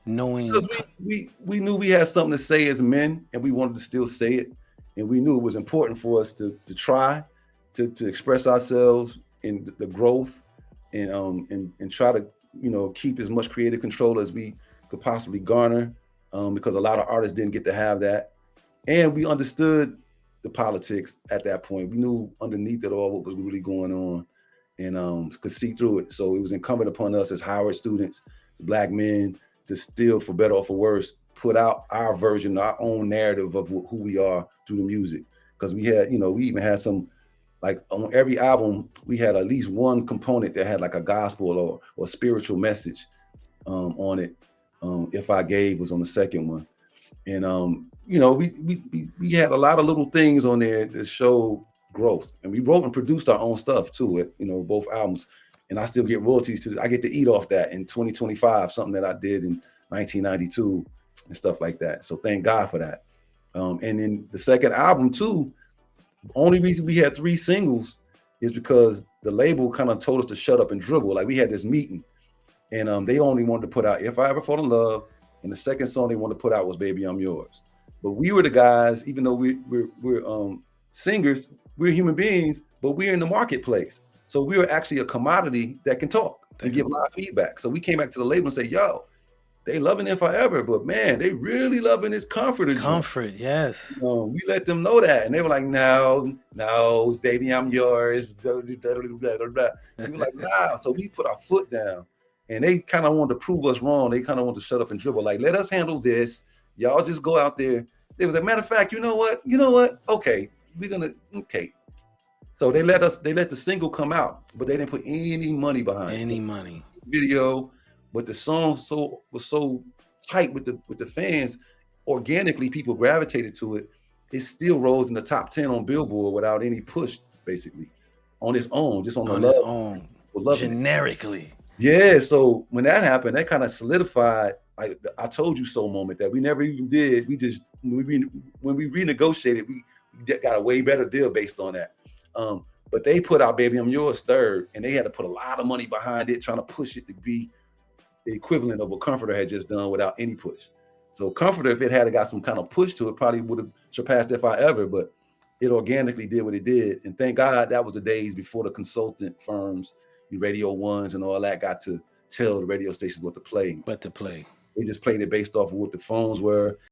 knowing. Because we knew we had something to say as men, and we wanted to still say it, and we knew it was important for us to try to express ourselves in the growth, and try to keep as much creative control as we could possibly garner, because a lot of artists didn't get to have that, and we understood the politics at that point. We knew underneath it all what was really going on, and could see through it. So it was incumbent upon us as Howard students, as Black men, to still, for better or for worse, put out our version, our own narrative of who we are through the music. Because we had, we even had some, like on every album, we had at least one component that had like a gospel or spiritual message on it. If I Gave was on the second one, and we had a lot of little things on there that showed growth, and we wrote and produced our own stuff too at both albums, and I still get royalties I get to eat off that in 2025, something that I did in 1992 and stuff like that. So thank God for that. And then the second album too, the only reason we had 3 singles is because the label kind of told us to shut up and dribble. Like we had this meeting, and they only wanted to put out If I Ever Fall in Love, and the second song they wanted to put out was Baby I'm Yours. But we were the guys, even though we're singers, we're human beings, but we're in the marketplace. So we were actually a commodity that can talk and give a lot of feedback. So we came back to the label and say, yo, they loving If I Ever, but man, they really loving this Comforter. Comfort, yes. We let them know that, and they were like, no, it's Baby I'm Yours. We were like, nah. So we put our foot down, and they kind of wanted to prove us wrong. They kind of wanted to shut up and dribble. Like, let us handle this. Y'all just go out there. It was a matter of fact, you know what? Okay, okay. So they let the single come out, but they didn't put any money behind it. Video, but the song was so tight with the fans. Organically, people gravitated to it. It still rose in the top 10 on Billboard without any push, basically, on its own, just on its own, generically. Yeah. So when that happened, that kind of solidified, like, I told you so moment that we never even did. We just when we renegotiated, we got a way better deal based on that. But they put out Baby I'm Yours third, and they had to put a lot of money behind it, trying to push it to be the equivalent of what Comforter had just done without any push. So Comforter, if it had got some kind of push to it, probably would have surpassed If I Ever, but it organically did what it did. And thank God that was the days before the consultant firms, the Radio Ones and all that, got to tell the radio stations what to play. But to play. They just played it based off of what the phones were.